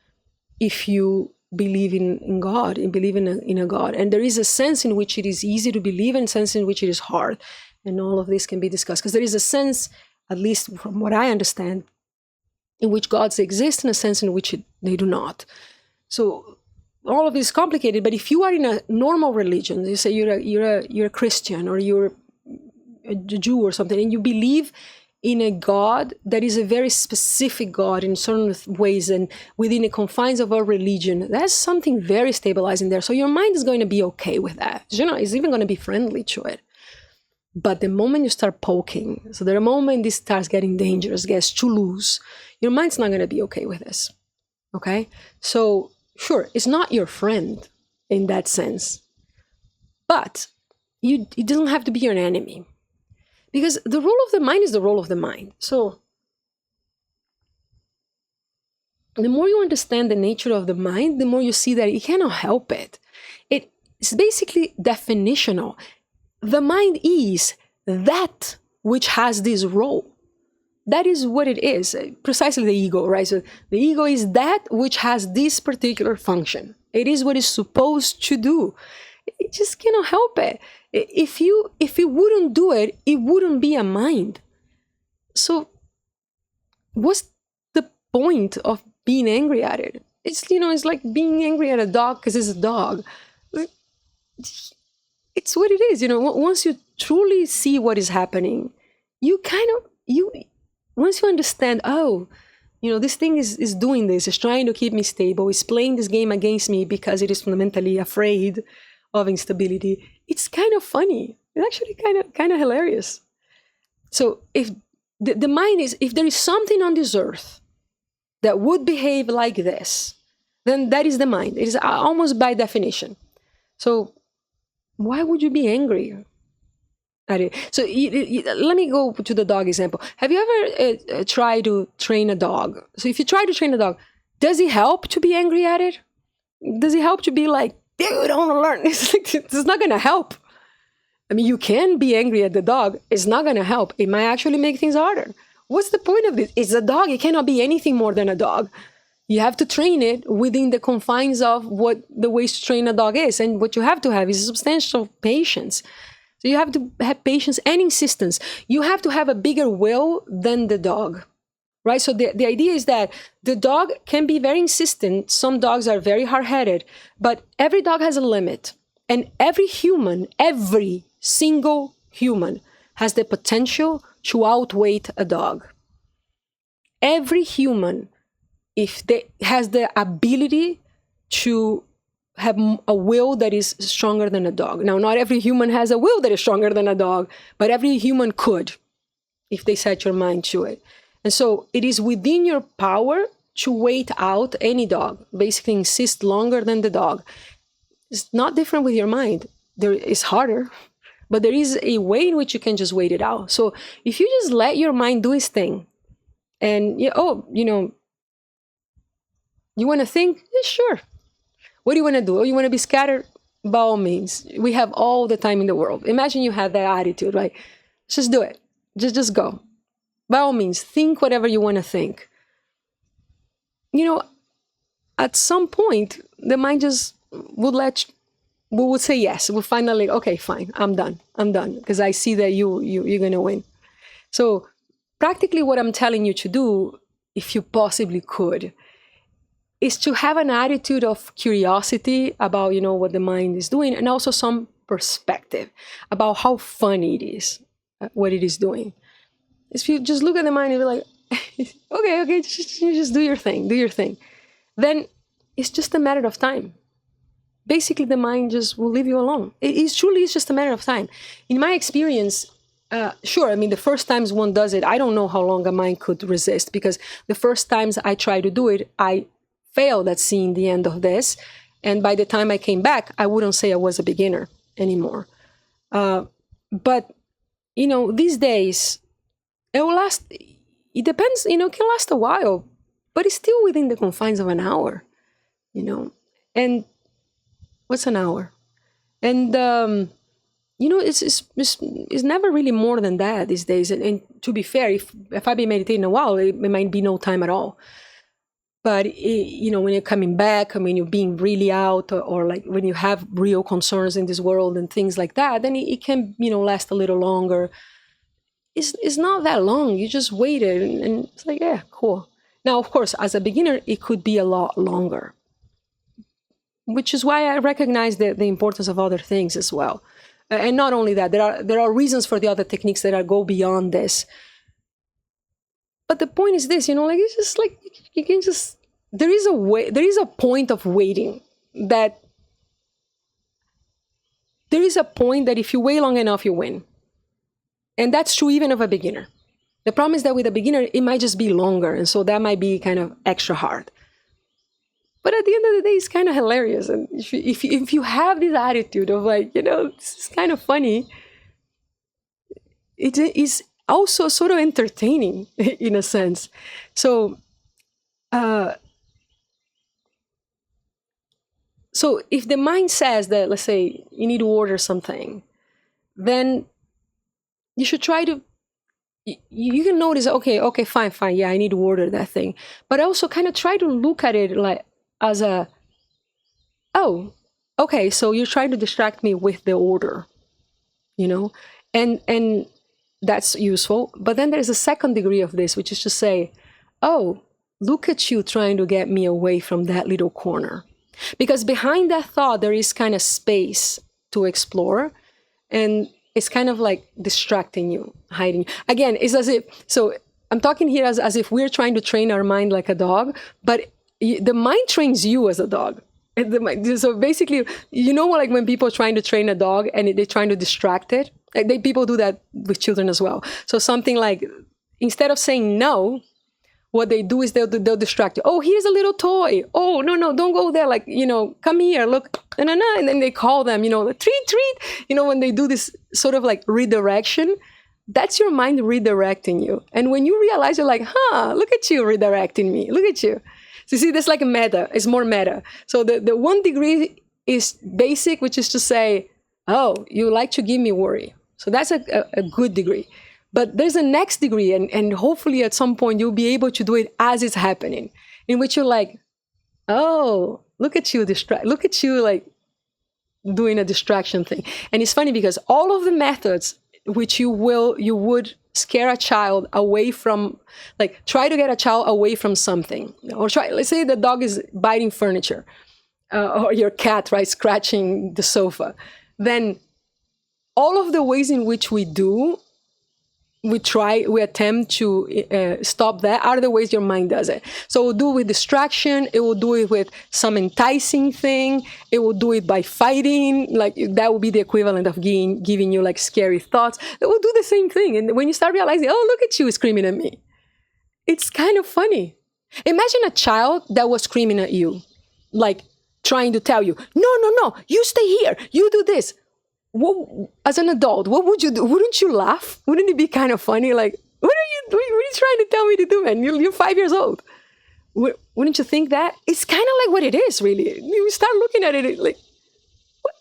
if you believe in God, and believe in a God. And there is a sense in which it is easy to believe, and a sense in which it is hard. And all of this can be discussed, because there is a sense, at least from what I understand, in which gods exist, and a sense in which they do not. So all of this is complicated. But if you are in a normal religion, you say you're a Christian, or you're a Jew or something, and you believe in a God that is a very specific God in certain ways, and within the confines of our religion, there's something very stabilizing there. So your mind is going to be okay with that. It's even going to be friendly to it. But the moment you start poking, so the moment this starts getting dangerous, gets too loose, your mind's not going to be okay with this. Okay? So sure, it's not your friend in that sense, but it doesn't have to be your enemy. Because the role of the mind is the role of the mind. So the more you understand the nature of the mind, the more you see that it cannot help it. It's basically definitional. The mind is that which has this role. That is what it is, precisely the ego, right? So the ego is that which has this particular function. It is what it's supposed to do. It just cannot help it. If it wouldn't do it, it wouldn't be a mind. So what's the point of being angry at it? It's like being angry at a dog because it's a dog. It's what it is. Once you truly see what is happening, once you understand, this thing is doing this, it's trying to keep me stable, it's playing this game against me because it is fundamentally afraid of instability. It's kind of funny. It's actually kind of hilarious. So if the mind is, if there is something on this earth that would behave like this, then that is the mind. It is almost by definition. So why would you be angry at it? So let me go to the dog example. Have you ever tried to train a dog? So if you try to train a dog, does it help to be angry at it? Does it help to be like, dude, I want to learn? It's not going to help. I mean, you can be angry at the dog. It's not going to help. It might actually make things harder. What's the point of this? It's a dog. It cannot be anything more than a dog. You have to train it within the confines of what the ways to train a dog is. And what you have to have is substantial patience. So you have to have patience and insistence. You have to have a bigger will than the dog, right? So the idea is that the dog can be very insistent. Some dogs are very hard-headed, but every dog has a limit. And every single human has the potential to outweigh a dog. Every human, if they has the ability to have a will that is stronger than a dog. Now, not every human has a will that is stronger than a dog, but every human could, if they set your mind to it. And so it is within your power to wait out any dog, basically insist longer than the dog. It's not different with your mind. It's harder, but there is a way in which you can just wait it out. So if you just let your mind do its thing, and You want to think? Yeah, sure. What do you want to do? Oh, you want to be scattered? By all means. We have all the time in the world. Imagine you had that attitude, right? Just do it. Just go. By all means, think whatever you want to think. You know, at some point, the mind just would say yes. We'll finally, okay, fine, I'm done, because I see that you're gonna win. So practically what I'm telling you to do, if you possibly could, is to have an attitude of curiosity about, what the mind is doing, and also some perspective about how fun it is, what it is doing. If you just look at the mind and be like, okay, just do your thing. Then it's just a matter of time. Basically, the mind just will leave you alone. It truly is just a matter of time. In my experience, sure, I mean, the first times one does it, I don't know how long a mind could resist, because the first times I tried to do it, I failed at seeing the end of this. And by the time I came back, I wouldn't say I was a beginner anymore. But, these days, it will last, it depends, it can last a while, but it's still within the confines of an hour, and what's an hour? And, it's never really more than that these days. And to be fair, if I've been meditating a while, it might be no time at all. But, when you're coming back, I mean, you're being really out, or like when you have real concerns in this world and things like that, then it can, last a little longer. It's not that long. You just waited and it's like, yeah, cool. Now, of course, as a beginner, it could be a lot longer, which is why I recognize the importance of other things as well. And not only that, there are reasons for the other techniques that go beyond this. But the point is this, it's just like, you can just, there is a point of waiting, that there is a point that if you wait long enough, you win. And that's true even of a beginner. The problem is that with a beginner, it might just be longer. And so that might be kind of extra hard. But at the end of the day, it's kind of hilarious. And if you have this attitude of like, this is kind of funny, it is also sort of entertaining in a sense. So if the mind says that, let's say, you need to order something, then you should try to, you can notice, okay, fine, yeah, I need to order that thing. But also kind of try to look at it like as oh, okay, so you're trying to distract me with the order, and that's useful. But then there's a second degree of this, which is to say, oh, look at you trying to get me away from that little corner. Because behind that thought, there is kind of space to explore, and it's kind of like distracting you, hiding. Again, it's as if, so I'm talking here as if we're trying to train our mind like a dog, but the mind trains you as a dog. So basically, like when people are trying to train a dog and they're trying to distract it, people do that with children as well. So something like, instead of saying no, what they do is they'll distract you. Oh, here's a little toy. Oh, no, don't go there. Like, come here, look, and then they call them, treat. When they do this sort of like redirection, that's your mind redirecting you. And when you realize, you're like, look at you redirecting me. Look at you. So you see, that's like a meta. It's more meta. So the one degree is basic, which is to say, oh, you like to give me worry. So that's a good degree. But there's a next degree, and hopefully at some point you'll be able to do it as it's happening, in which you're like, oh, look at you like doing a distraction thing. And it's funny because all of the methods which you would scare a child away from, like try to get a child away from something, or let's say the dog is biting furniture, or your cat, right, scratching the sofa. Then all of the ways in which we attempt to stop that are the ways your mind does it. So it will do it with distraction, it will do it with some enticing thing, it will do it by fighting, like that would be the equivalent of giving you like scary thoughts. It will do the same thing. And when you start realizing, oh, look at you screaming at me, it's kind of funny. Imagine a child that was screaming at you, like trying to tell you, no, you stay here, you do this. As an adult, what would you do? Wouldn't you laugh? Wouldn't it be kind of funny? Like, what are you trying to tell me to do, man? You're 5 years old. Wouldn't you think that? It's kind of like what it is, really. You start looking at it like, what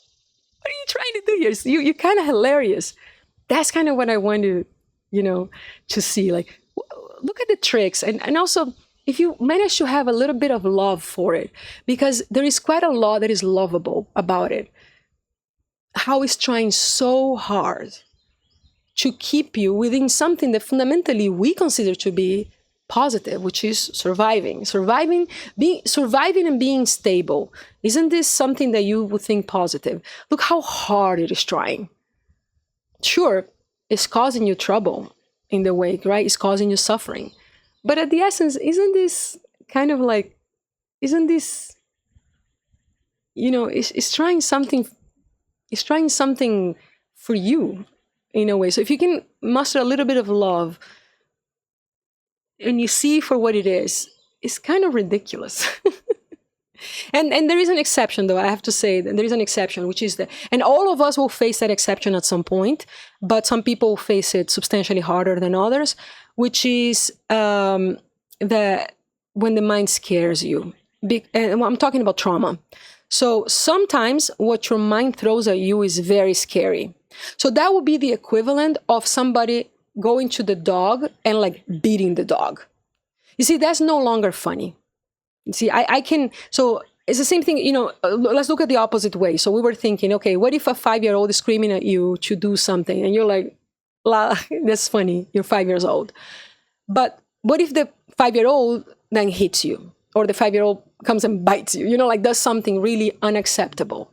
are you trying to do here? You're kind of hilarious. That's kind of what I want to, to see. Like, look at the tricks. And also, if you manage to have a little bit of love for it, because there is quite a lot that is lovable about it. How it's trying so hard to keep you within something that fundamentally we consider to be positive, which is surviving and being stable. Isn't this something that you would think positive? Look how hard it is trying. Sure, it's causing you trouble in the wake, right? It's causing you suffering. But at the essence, isn't this kind of like, it's trying something, it's trying something for you in a way. So if you can muster a little bit of love and you see for what it is, it's kind of ridiculous. And there is an exception, though, I have to say that there is an exception, which is that, and all of us will face that exception at some point, but some people face it substantially harder than others, which is that when the mind scares you. And I'm talking about trauma. So sometimes what your mind throws at you is very scary. So that would be the equivalent of somebody going to the dog and like beating the dog. You see, that's no longer funny. You see, I can, so it's the same thing, let's look at the opposite way. So we were thinking, okay, what if a 5-year-old is screaming at you to do something and you're like, that's funny, you're 5 years old. But what if the 5-year-old then hits you, or the 5-year-old comes and bites you, like does something really unacceptable?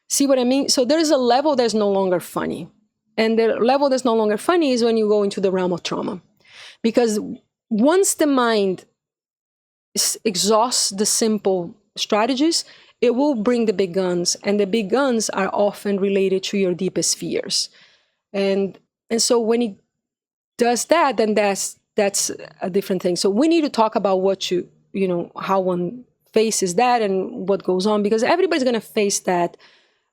See what I mean? So there is a level that's no longer funny. And the level that's no longer funny is when you go into the realm of trauma. Because once the mind exhausts the simple strategies, it will bring the big guns. And the big guns are often related to your deepest fears. And so when it does that, then that's a different thing. So we need to talk about how one faces that and what goes on, because everybody's going to face that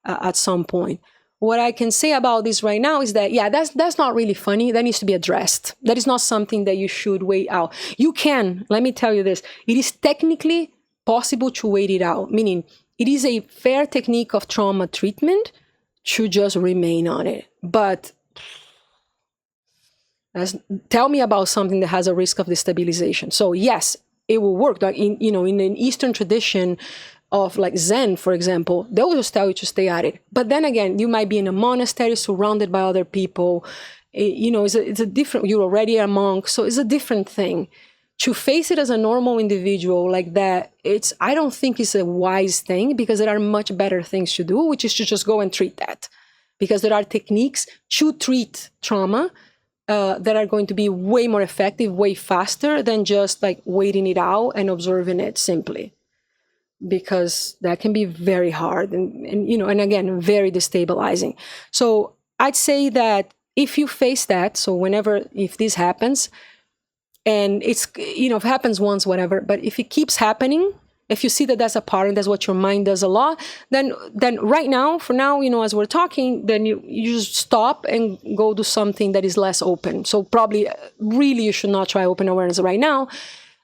at some point. What I can say about this right now is that, that's not really funny. That needs to be addressed. That is not something that you should wait out. You can, let me tell you this, it is technically possible to wait it out, meaning it is a fair technique of trauma treatment to just remain on it. But tell me about something that has a risk of destabilization. So yes, it will work. Like in an Eastern tradition of like Zen, for example, they will just tell you to stay at it. But then again, you might be in a monastery surrounded by other people. It's a different, you're already a monk. So it's a different thing. To face it as a normal individual like that, I don't think it's a wise thing, because there are much better things to do, which is to just go and treat that. Because there are techniques to treat trauma that are going to be way more effective, way faster than just like waiting it out and observing it simply. Because that can be very hard and again, very destabilizing. So I'd say that if you face that, so if this happens, and it's, if it happens once, whatever, but if it keeps happening, if you see that that's a pattern, that's what your mind does a lot, then right now, for now, as we're talking, then you just stop and go do something that is less open. So probably, really, you should not try open awareness right now.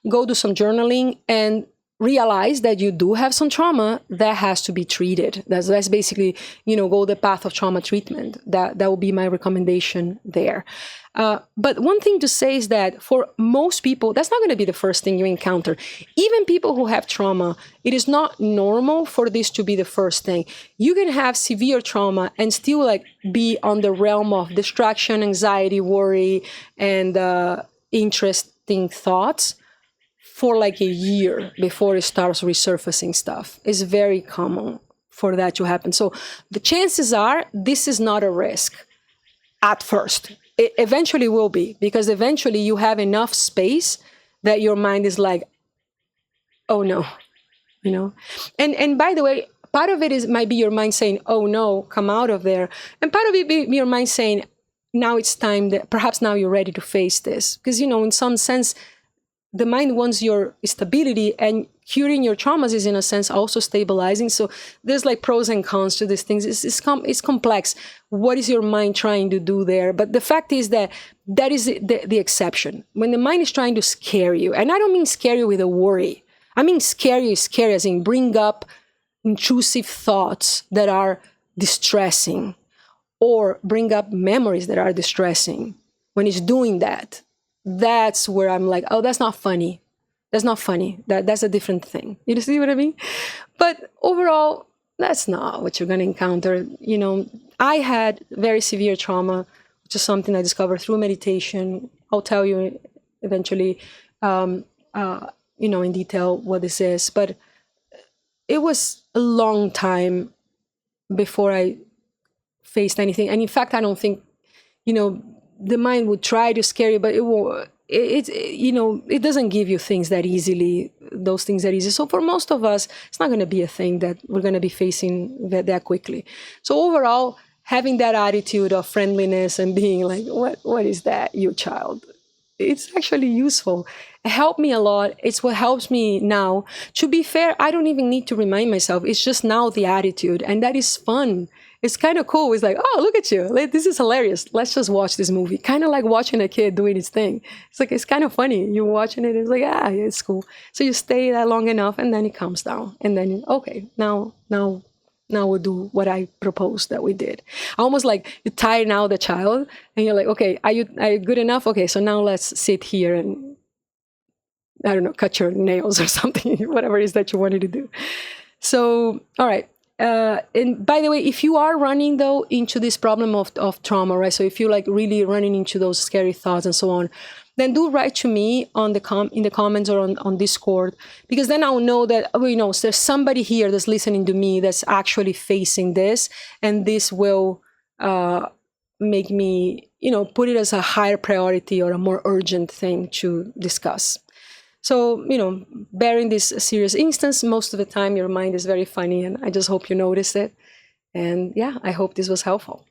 Go do some journaling and realize that you do have some trauma that has to be treated. That's basically, go the path of trauma treatment. That will be my recommendation there. But one thing to say is that for most people, that's not going to be the first thing you encounter. Even people who have trauma, it is not normal for this to be the first thing. You can have severe trauma and still like be on the realm of distraction, anxiety, worry, and interesting thoughts for like a year before it starts resurfacing stuff. It's very common for that to happen. So the chances are this is not a risk at first. It eventually will be, because eventually you have enough space that your mind is like, oh no, And by the way, part of it might be your mind saying, oh no, come out of there. And part of it be your mind saying, now it's time that perhaps now you're ready to face this. Because, in some sense, the mind wants your stability, and curing your traumas is in a sense also stabilizing. So there's like pros and cons to these things. It's complex. What is your mind trying to do there? But the fact is that is the exception. When the mind is trying to scare you, and I don't mean scare you with a worry, I mean, scary as in bring up intrusive thoughts that are distressing, or bring up memories that are distressing. When it's doing that, that's where I'm like, oh, that's not funny. That's not funny. That's a different thing. You see what I mean? But overall, that's not what you're going to encounter. You know, I had very severe trauma, which is something I discovered through meditation. I'll tell you eventually, you know, in detail what this is. But it was a long time before I faced anything. And in fact, I don't think, you know, the mind would try to scare you, but it will. You know, it doesn't give you things that easily, those things that easy. So for most of us, it's not going to be a thing that we're going to be facing that quickly. So overall, having that attitude of friendliness and being like, what is that, you child? It's actually useful. It helped me a lot. It's what helps me now. To be fair, I don't even need to remind myself. It's just now the attitude, and that is fun. It's kind of cool. It's like, oh, look at you. This is hilarious. Let's just watch this movie. Kind of like watching a kid doing his thing. It's like, it's kind of funny. You're watching it. It's like, yeah, it's cool. So you stay there long enough, and then it calms down. And then, okay, now we'll do what I proposed that we did. Almost like you tire now the child, and you're like, okay, are you good enough? Okay, so now let's sit here and, I don't know, cut your nails or something, whatever it is that you wanted to do. So, all right. And by the way, if you are running though into this problem of trauma, right? So if you're like really running into those scary thoughts and so on, then do write to me on in the comments or on Discord, because then I'll know that, oh, you know, so there's somebody here that's listening to me that's actually facing this, and this will make me, you know, put it as a higher priority or a more urgent thing to discuss. So, you know, bearing this serious instance, most of the time your mind is very funny, and I just hope you notice it. And yeah, I hope this was helpful.